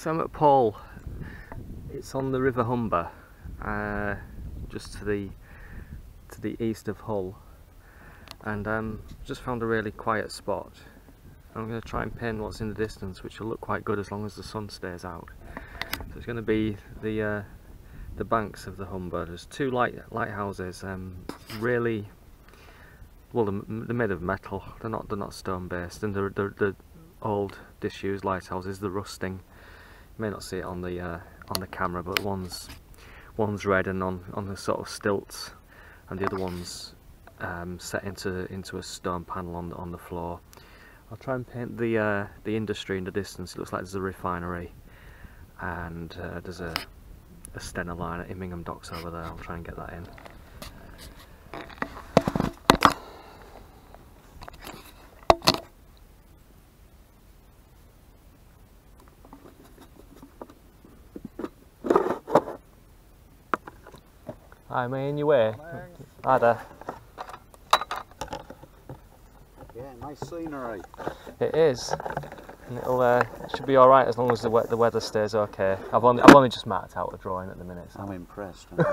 So I'm at Paull. It's on the River Humber, just to the east of Hull, and just found a really quiet spot. I'm going to try and paint what's in the distance, which will look quite good as long as the sun stays out. So it's going to be the banks of the Humber. There's two lighthouses, really, well, they're made of metal. They're not stone based, and they're old disused lighthouses. They're rusting. You may not see it on the camera, but one's red and on the sort of stilts, and the other one's set into a stone panel on the floor. I'll try and paint the industry in the distance. It looks like there's a refinery, and there's a Stena line at Immingham docks over there. I'll try and get that in. Hi, mate, in your way? Hi there. Yeah, nice scenery. It is, and it should be all right as long as the weather stays okay. I've only just marked out a drawing at the minute. So. I'm impressed. Very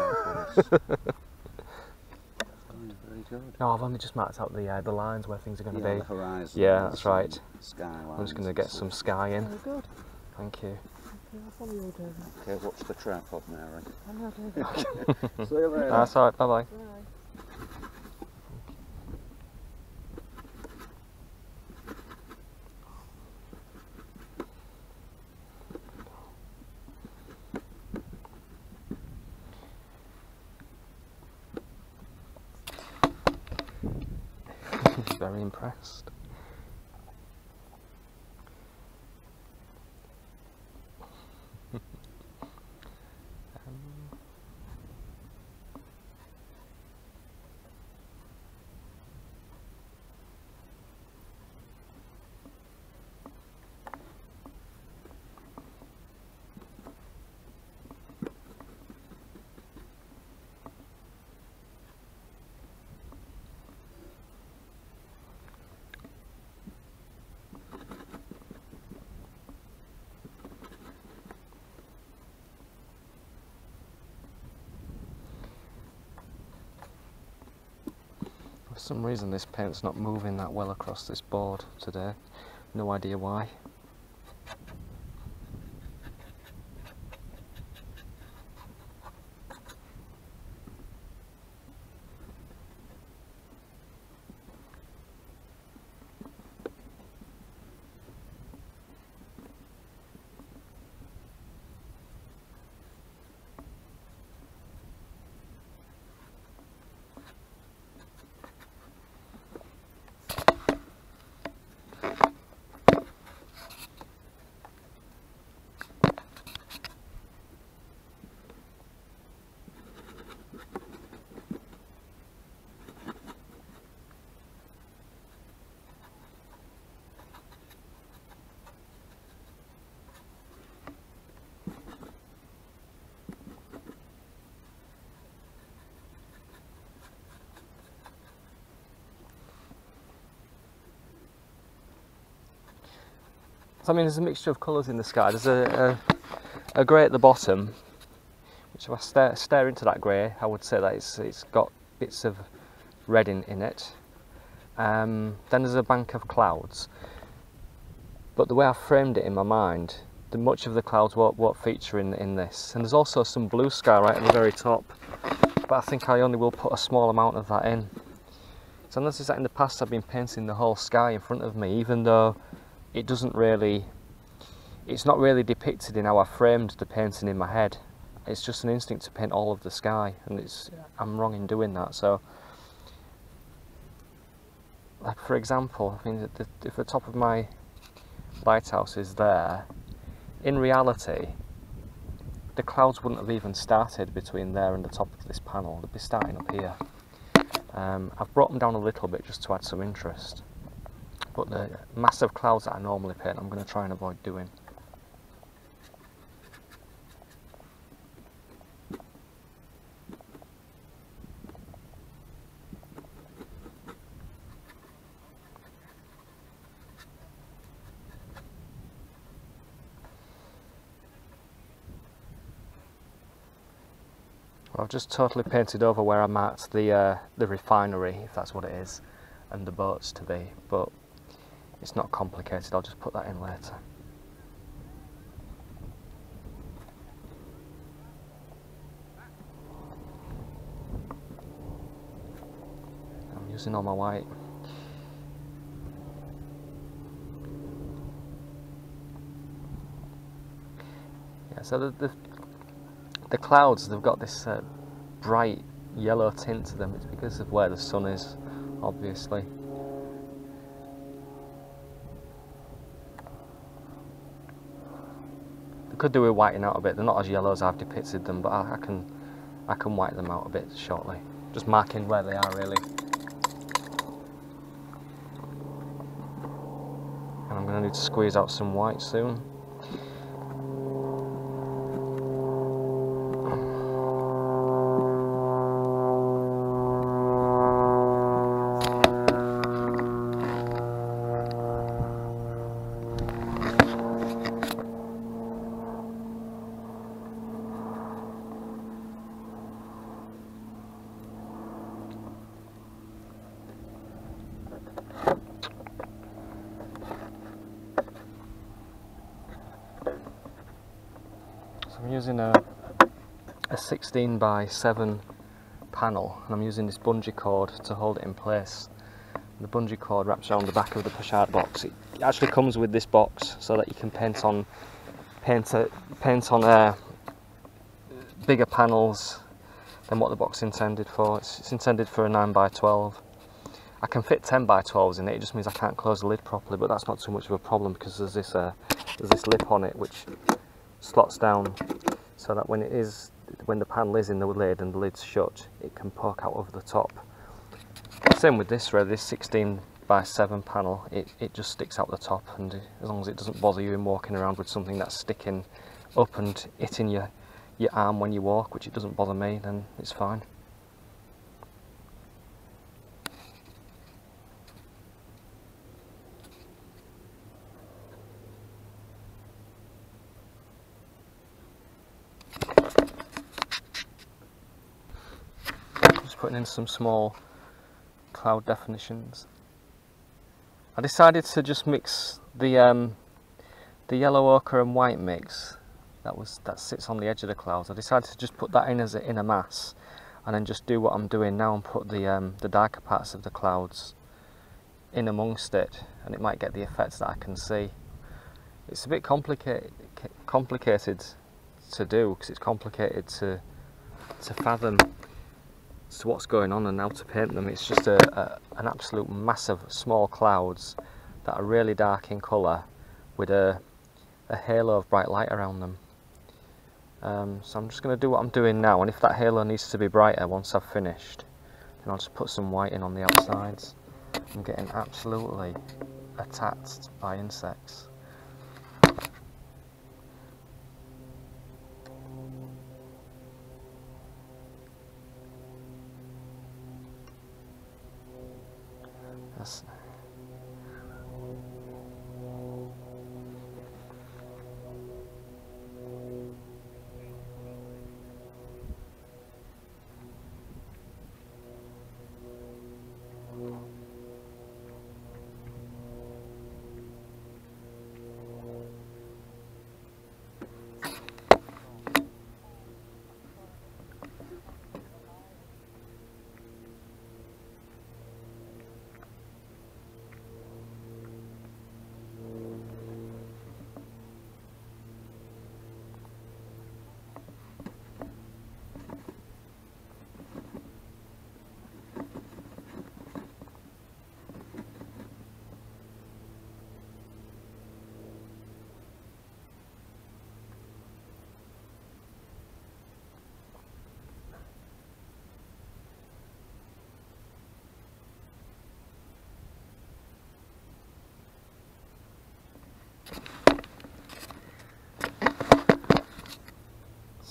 good. No, I've only just marked out the lines where things are going to be. The horizon. Yeah, that's right. Sky lines. I'm just going to get some sky in. Very good. Thank you. I'll follow you, David. Okay, watch the trap up, Mary. I know, David. See you later. That's all right. Bye bye. Bye. Very impressed. For some reason this paint's not moving that well across this board today. No idea why. So, I mean, there's a mixture of colours in the sky. There's a grey at the bottom, which if I stare into that grey, I would say that it's got bits of red in it. Then there's a bank of clouds, but the way I've framed it in my mind, much of the clouds won't feature in this. And there's also some blue sky right at the very top, but I think I only will put a small amount of that in. So I noticed that in the past I've been painting the whole sky in front of me, even though it's not really depicted in how I framed the painting in my head. It's just an instinct to paint all of the sky, and I'm wrong in doing that. So, like for example, I mean, if the top of my lighthouse is there, in reality, the clouds wouldn't have even started between there and the top of this panel. They'd be starting up here. I've brought them down a little bit just to add some interest. But the massive clouds that I normally paint, I'm going to try and avoid doing. I've just totally painted over where I marked the refinery, if that's what it is, and the boats to be, but it's not complicated, I'll just put that in later. I'm using all my white. Yeah, so the clouds, they've got this bright yellow tint to them. It's because of where the sun is, obviously. They could do with whitening out a bit. They're not as yellow as I've depicted them, but I can white them out a bit shortly. Just marking where they are, really. And I'm going to need to squeeze out some white soon. I'm using a 16 by 7 panel, and I'm using this bungee cord to hold it in place. The bungee cord wraps around the back of the Pochade box. It actually comes with this box so that you can paint on bigger panels than what the box is intended for. It's intended for a 9 by 12. I can fit 10 by 12s in it. It just means I can't close the lid properly, but that's not too much of a problem because there's this lip on it which slots down so that when the panel is in the lid and the lid's shut, it can poke out over the top. Same with this really, this 16 by 7 panel, it just sticks out the top, and as long as it doesn't bother you in walking around with something that's sticking up and hitting your arm when you walk, which it doesn't bother me, then it's fine. Putting in some small cloud definitions. I decided to just mix the yellow ochre and white mix that sits on the edge of the clouds. I decided to just put that in a mass, and then just do what I'm doing now and put the darker parts of the clouds in amongst it, and it might get the effects that I can see. It's a bit complicated to do because it's complicated to fathom to what's going on and how to paint them. It's just an absolute mass of small clouds that are really dark in colour with a halo of bright light around them. So I'm just going to do what I'm doing now, and if that halo needs to be brighter once I've finished, then I'll just put some white in on the outsides. I'm getting absolutely attacked by insects. That's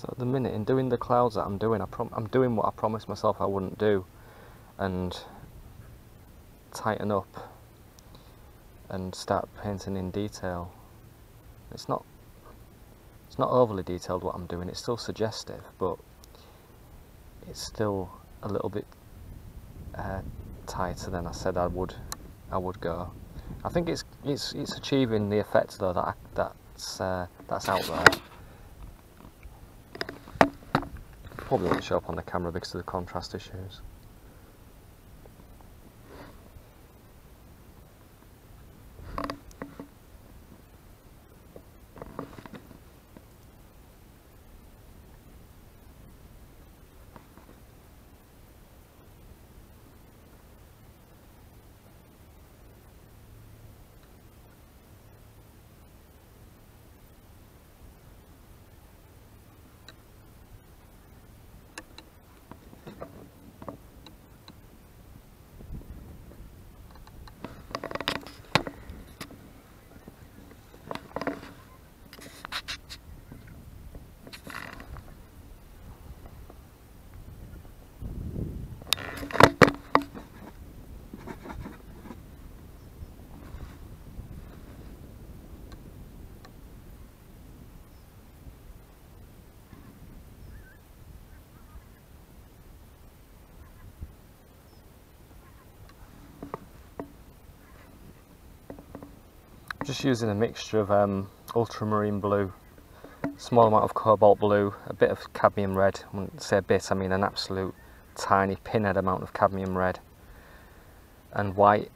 So at the minute, in doing the clouds that I'm doing, I'm doing what I promised myself I wouldn't do, and tighten up and start painting in detail. It's not overly detailed what I'm doing. It's still suggestive, but it's still a little bit tighter than I said I would go. I think it's achieving the effect though that's out there. Probably won't show up on the camera because of the contrast issues. Just using a mixture of ultramarine blue, small amount of cobalt blue, a bit of cadmium red. I wouldn't say a bit, I mean an absolute tiny pinhead amount of cadmium red, and white.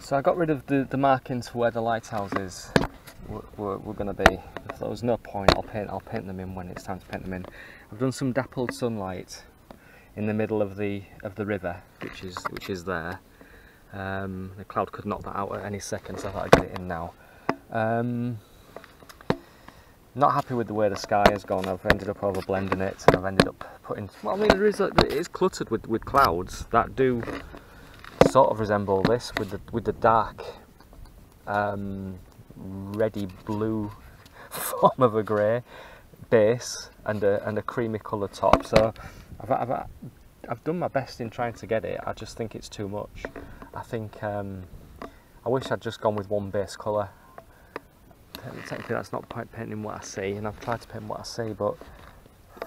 So I got rid of the markings for where the lighthouses were going to be. If there was no point, I'll paint them in when it's time to paint them in. I've done some dappled sunlight in the middle of the river, which is there. The cloud could knock that out at any second, so I thought I'd get it in now. Not happy with the way the sky has gone. I've ended up over blending it, and I've ended up putting. Well, I mean, it is cluttered with clouds that do sort of resemble this, with the dark reddy blue form of a grey base and a creamy colour top. So I've done my best in trying to get it. I just think it's too much. I think I wish I'd just gone with one base colour. Technically that's not quite painting what I see, and I've tried to paint what I see, but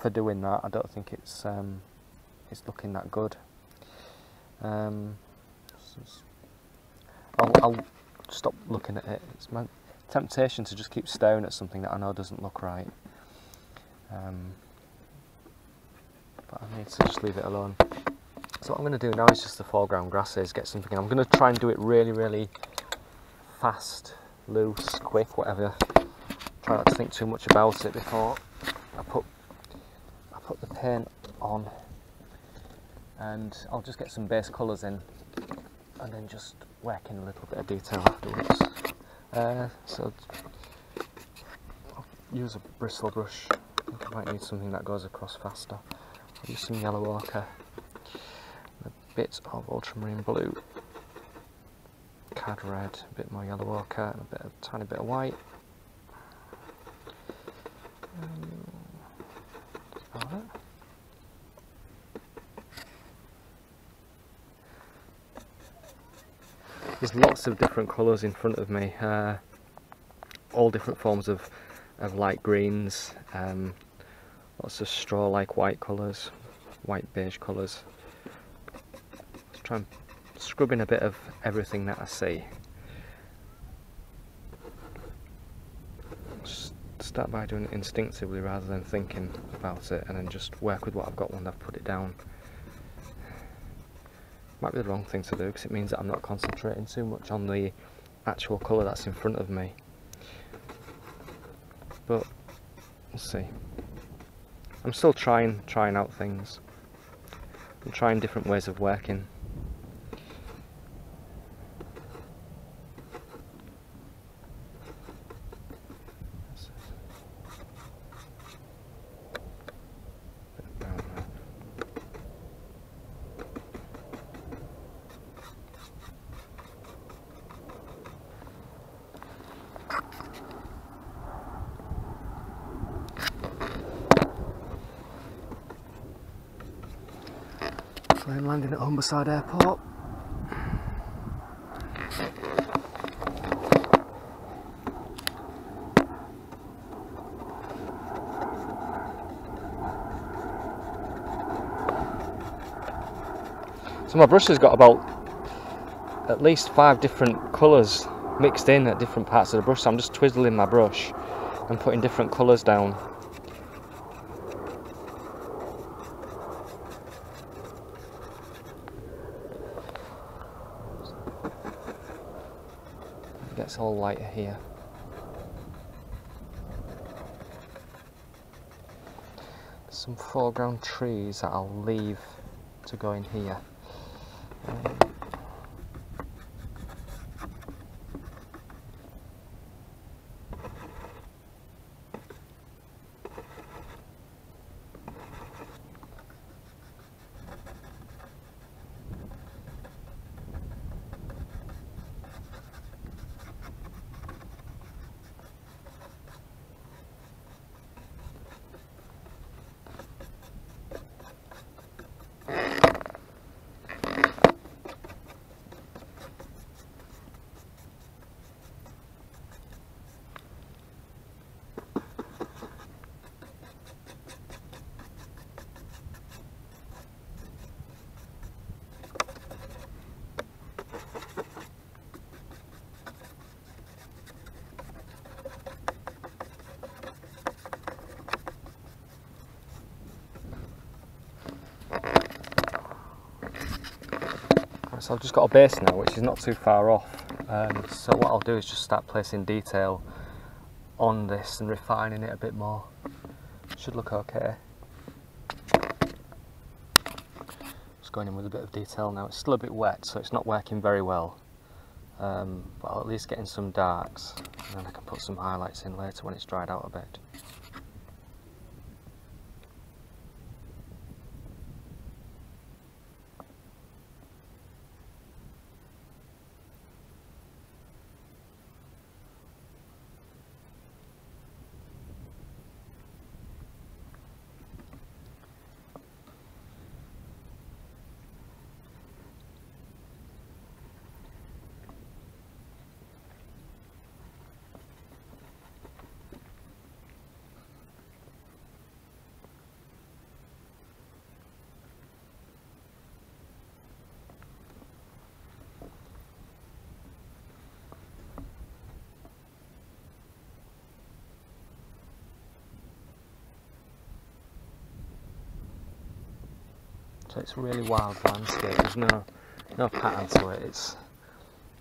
for doing that I don't think it's looking that good. I'll stop looking at it. It's my temptation to just keep staring at something that I know doesn't look right. But I need to just leave it alone. So what I'm going to do now is just the foreground grasses, get something. I'm going to try and do it really, really fast, loose, quick, whatever. Try not to think too much about it before I put the paint on. And I'll just get some base colours in, and then just work in a little bit of detail afterwards. So I'll use a bristle brush. I think I might need something that goes across faster. I'll use some yellow ochre, a bit of ultramarine blue, cad red, a bit more yellow ochre, and a tiny bit of white. That's about it. There's lots of different colours in front of me, all different forms of light greens, lots of straw-like white colours, white beige colours. Let's try and scrub in a bit of everything that I see. Just start by doing it instinctively rather than thinking about it, and then just work with what I've got when I've put it down. Might be the wrong thing to do because it means that I'm not concentrating too much on the actual colour that's in front of me. But we'll see. I'm still trying out things. I'm trying different ways of working. landing at Humberside Airport. So my brush has got about at least 5 different colours mixed in at different parts of the brush, so I'm just twizzling my brush and putting different colours down. It gets all lighter here. Some foreground trees that I'll leave to go in here. So I've just got a base now, which is not too far off. So what I'll do is just start placing detail on this and refining it a bit more. Should look okay. Just going in with a bit of detail now. It's still a bit wet, so it's not working very well. But I'll at least get in some darks, and then I can put some highlights in later when it's dried out a bit. So it's a really wild landscape. There's no pattern to it. It's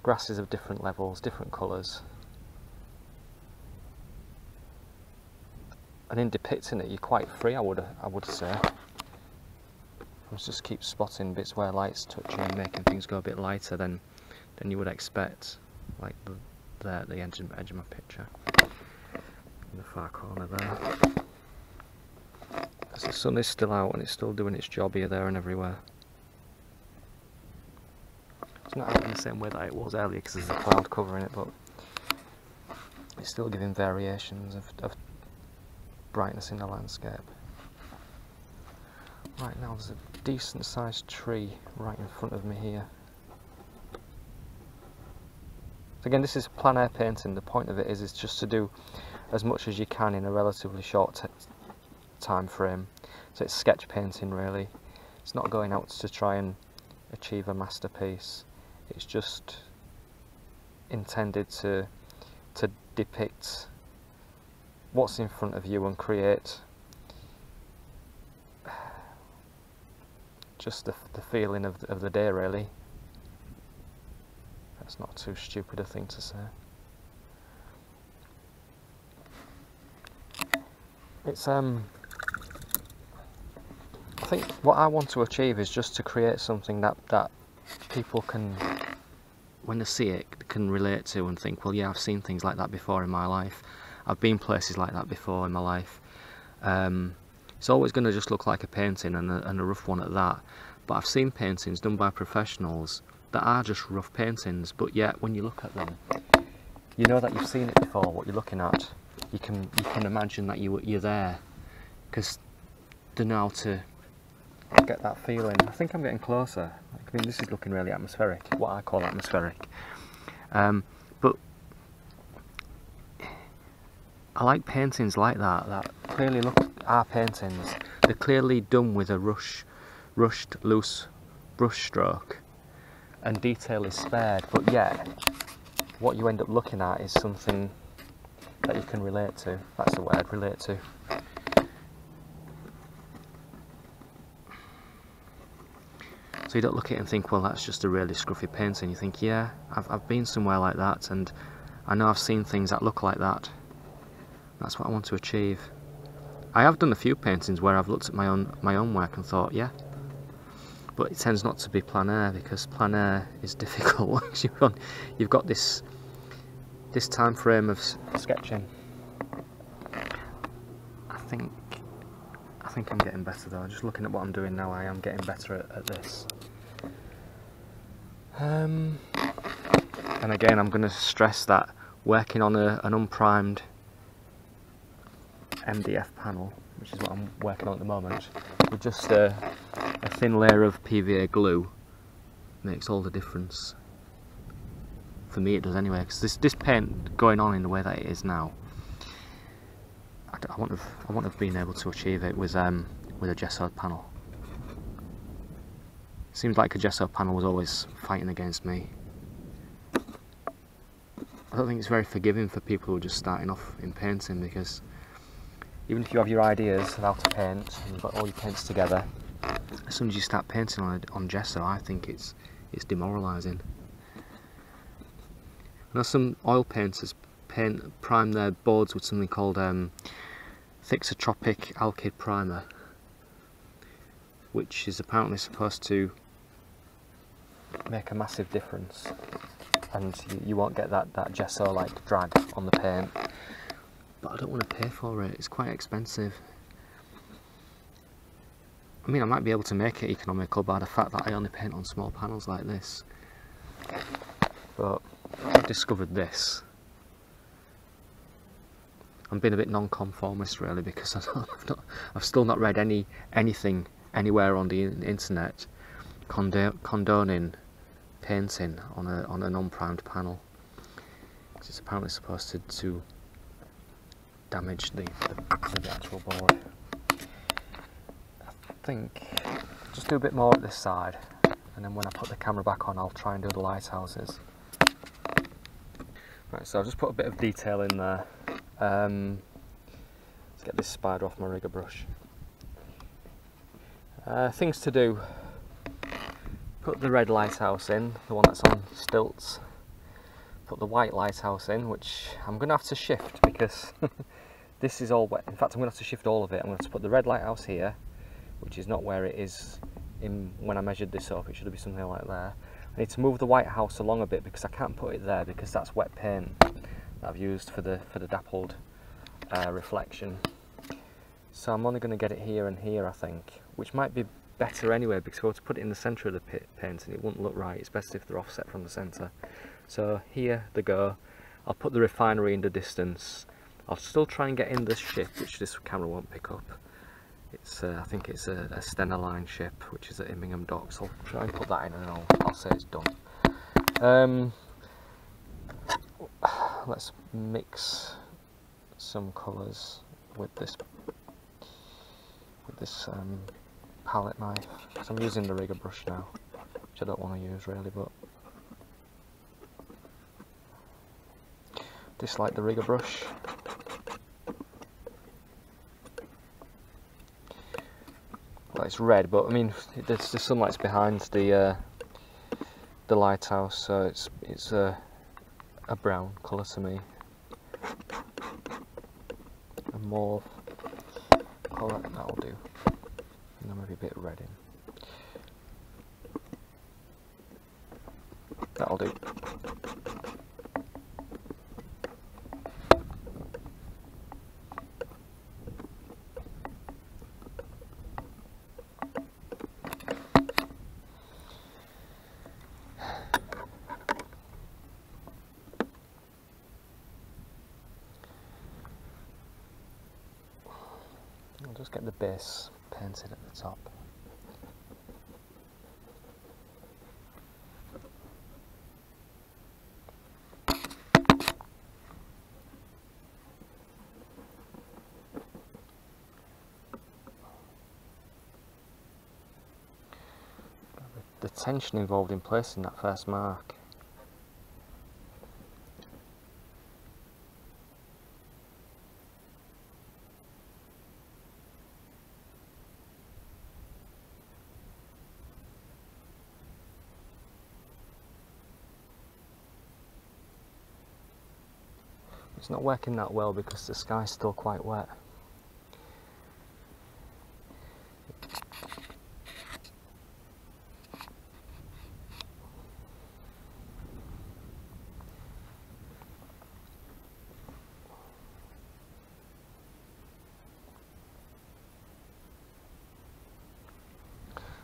grasses of different levels, different colours. And in depicting it, you're quite free, I would say. Let's just keep spotting bits where light's touching and making things go a bit lighter than you would expect, like there at the edge of my picture, in the far corner there. Because the sun is still out and it's still doing its job here, there and everywhere. It's not out in the same way that it was earlier because there's a cloud covering it, but it's still giving variations of brightness in the landscape. Right now there's a decent sized tree right in front of me here. So again, this is plein air painting. The point of it is just to do as much as you can in a relatively short time frame. So it's sketch painting really. It's not going out to try and achieve a masterpiece. It's just intended to depict what's in front of you and create just the feeling of the day really. That's not too stupid a thing to say. It's I think what I want to achieve is just to create something that people can, when they see it, can relate to and think, well yeah, I've seen things like that before in my life. I've been places like that before in my life. It's always going to just look like a painting and a rough one at that, but I've seen paintings done by professionals that are just rough paintings, but yet when you look at them, you know that you've seen it before, what you're looking at. You can imagine that you're there, because they know how to I get that feeling. I think I'm getting closer. I mean, this is looking really atmospheric, what I call atmospheric. But I like paintings like that clearly look, our paintings, they're clearly done with a rushed loose brush stroke and detail is spared, but yet what you end up looking at is something that you can relate to. That's the word, relate to. So you don't look at it and think, well, that's just a really scruffy painting. You think, yeah, I've been somewhere like that, and I know I've seen things that look like that. That's what I want to achieve. I have done a few paintings where I've looked at my own work and thought, yeah, but it tends not to be plein air, because plein air is difficult. You've got this time frame of sketching. I think I'm getting better though. Just looking at what I'm doing now, I am getting better at this. And again, I'm going to stress that working on an unprimed MDF panel, which is what I'm working on at the moment, with just a thin layer of PVA glue makes all the difference. For me it does anyway, because this paint going on in the way that it is now, I wouldn't have been able to achieve it with a gessoed panel. Seems like a gessoed panel was always fighting against me. I don't think it's very forgiving for people who are just starting off in painting, because even if you have your ideas of how to paint and you've got all your paints together, as soon as you start painting on gesso, I think it's demoralising. I know some oil painters prime their boards with something called thixotropic alkyd primer, which is apparently supposed to make a massive difference, and you won't get that gesso-like drag on the paint. But I don't want to pay for it, it's quite expensive. I mean, I might be able to make it economical by the fact that I only paint on small panels like this. But I've discovered this. I'm being a bit non-conformist really, because I've still not read anything anywhere on the internet condoning painting on an unprimed panel. Because it's apparently supposed to damage the actual board. I think just do a bit more at this side, and then when I put the camera back on, I'll try and do the lighthouses. Right, so I've just put a bit of detail in there. Let's get this spider off my rigger brush. Things to do: put the red lighthouse in, the one that's on stilts. Put the white lighthouse in, which I'm going to have to shift because this is all wet. In fact, I'm going to have to shift all of it. I'm going to have to put the red lighthouse here, which is not where it is when I measured this up. It should be something like there. I need to move the white house along a bit because I can't put it there, because that's wet paint that I've used for the dappled reflection. So I'm only going to get it here and here, I think, which might be better anyway, because if I were to put it in the centre of the painting, it wouldn't look right. It's best if they're offset from the centre. So here they go. I'll put the refinery in the distance. I'll still try and get in this ship, which this camera won't pick up. It's I think it's a Stena Line ship, which is at Immingham Docks. I'll try and put that in, and I'll say it's done. Let's mix some colours with this palette knife, because I'm using the rigger brush now, which I don't want to use really, but dislike the rigger brush. Well, it's red, but I mean, the sunlight's behind the lighthouse, so it's a brown colour to me. A mauve colour, that'll do. And then maybe a bit of red in. That'll do. I'll just get the base painted at the top. the tension involved in placing that first mark. It's not working that well because the sky's still quite wet.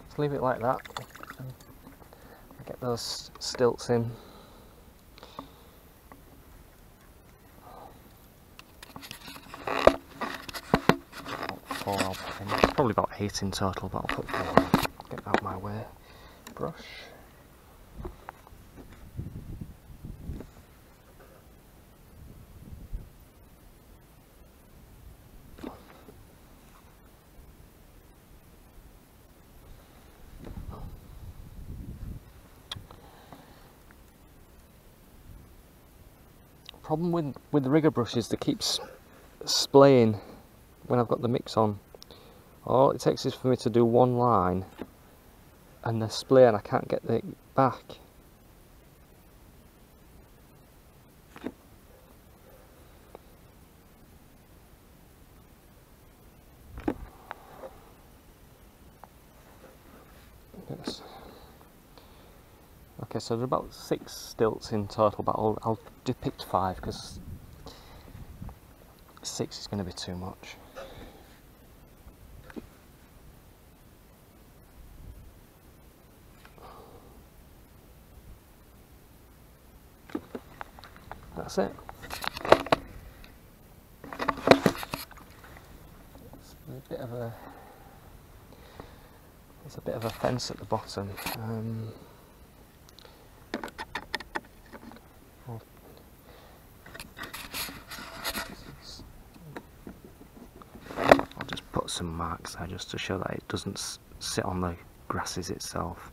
Let's leave it like that and get those stilts in. Four I'll put in. It's probably about 8 in total, but I'll put 4 in. Get out of my way. Brush. Problem with the rigger brush is they keep splaying when I've got the mix on. All it takes is for me to do one line and they splay and I can't get it back. Yes. Okay, so there's about 6 stilts in total, but I'll depict 5 because 6 is going to be too much. That's it. There's a bit of a fence at the bottom. I'll just put some marks there just to show that it doesn't sit on the grasses itself.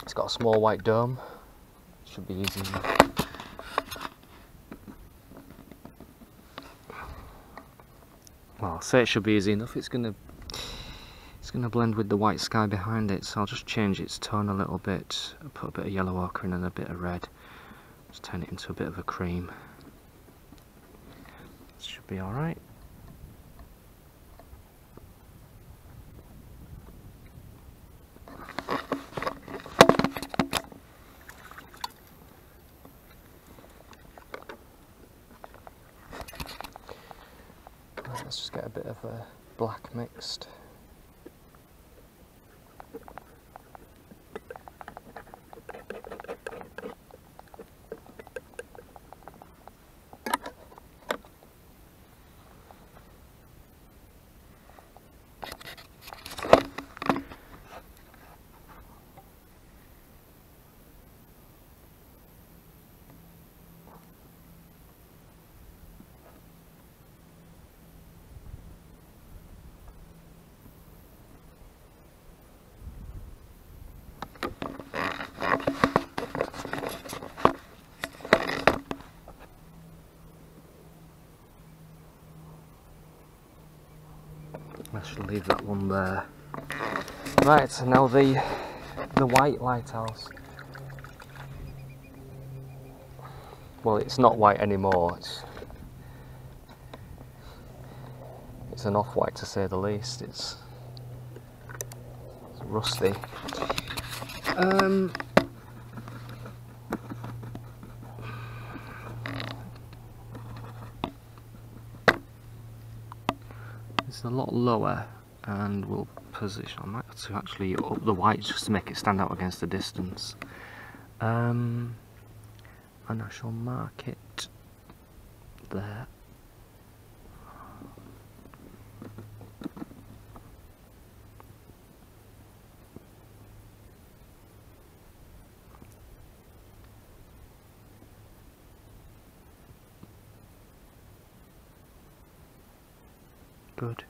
It's got a small white dome. Should be easy enough. Well, I'll say it should be easy enough. It's gonna blend with the white sky behind it, so I'll just change its tone a little bit. I'll put a bit of yellow ochre in and a bit of red. Just turn it into a bit of a cream. This should be alright. Let's just get a bit of a black mixed. I should leave that one there. Right, so now the white lighthouse. Well, it's not white anymore. It's an off-white to say the least. It's rusty. It's a lot lower, and we'll position. I might have to actually up the white just to make it stand out against the distance. And I shall mark it there. good.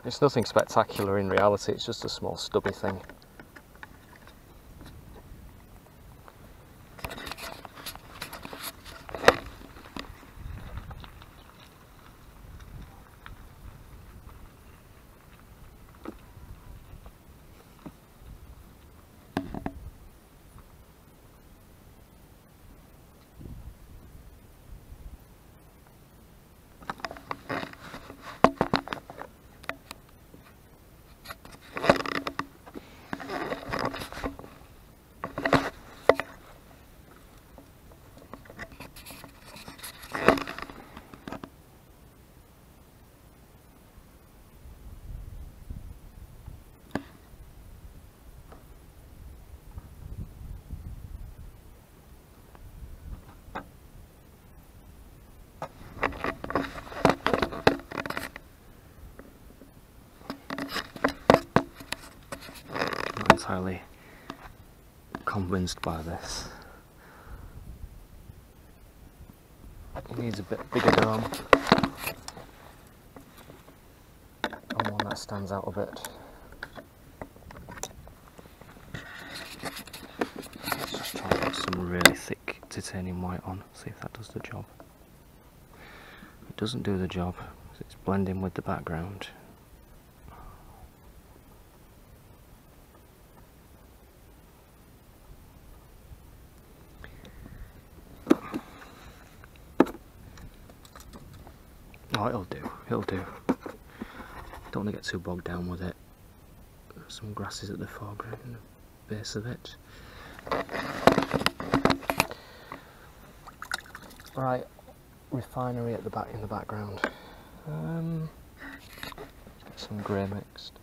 It's nothing spectacular in reality, it's just a small stubby thing. Entirely convinced by this. It needs a bit bigger drum and one that stands out a bit. Let's just try and put some really thick titanium white on, see if that does the job. It doesn't do the job because it's blending with the background. Oh, it'll do, it'll do. Don't want to get too bogged down with it. Some grasses at the foreground and the base of it. Right, refinery at the back in the background. Let's get some grey mixed.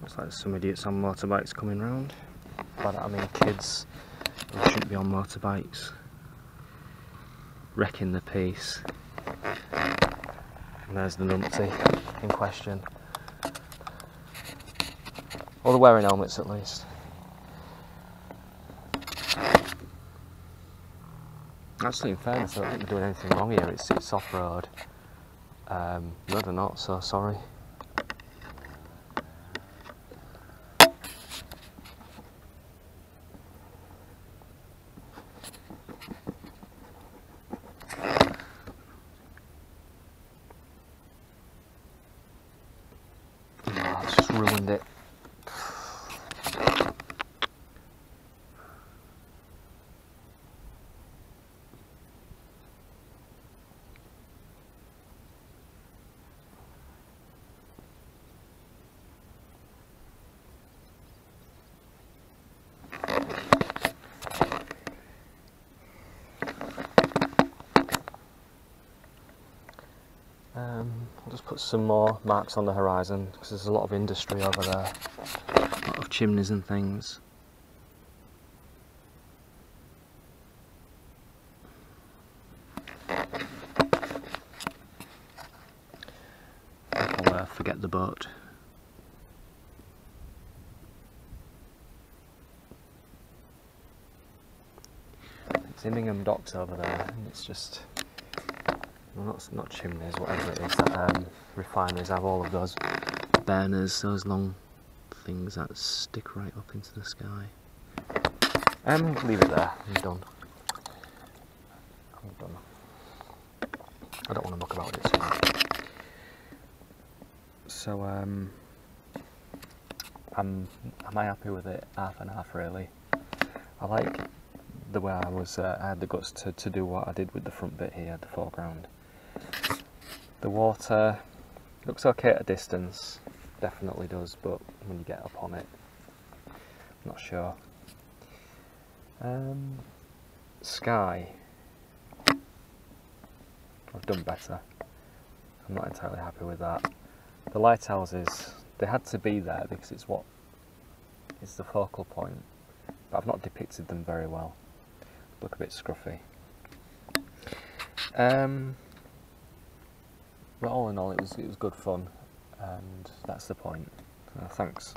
Looks like there's some idiots on motorbikes coming round. By that I mean kids who shouldn't be on motorbikes. Wrecking the piece. And there's the numpty in question. Or they're wearing helmets at least. Actually, in fairness, I don't think they're doing anything wrong here. It's off-road. No, they're not, so sorry. Oh, it's just ruined it. I'll just put some more marks on the horizon because there's a lot of industry over there, a lot of chimneys and things. I'll forget the boat. It's Immingham Docks over there, and it's just, well, not chimneys, whatever it is that refineries have, all of those burners, those long things that stick right up into the sky. Leave it there, I'm done. I don't want to muck about with it too much. So, am I happy with it? Half and half, really. I like the way I had the guts to do what I did with the front bit here, the foreground. The water looks okay at a distance, definitely does, but when you get up on it, I'm not sure. Sky, I've done better. I'm not entirely happy with that. The lighthouses, they had to be there because it's what is the focal point, but I've not depicted them very well. Look a bit scruffy. But all in all, it was good fun, and that's the point. Thanks.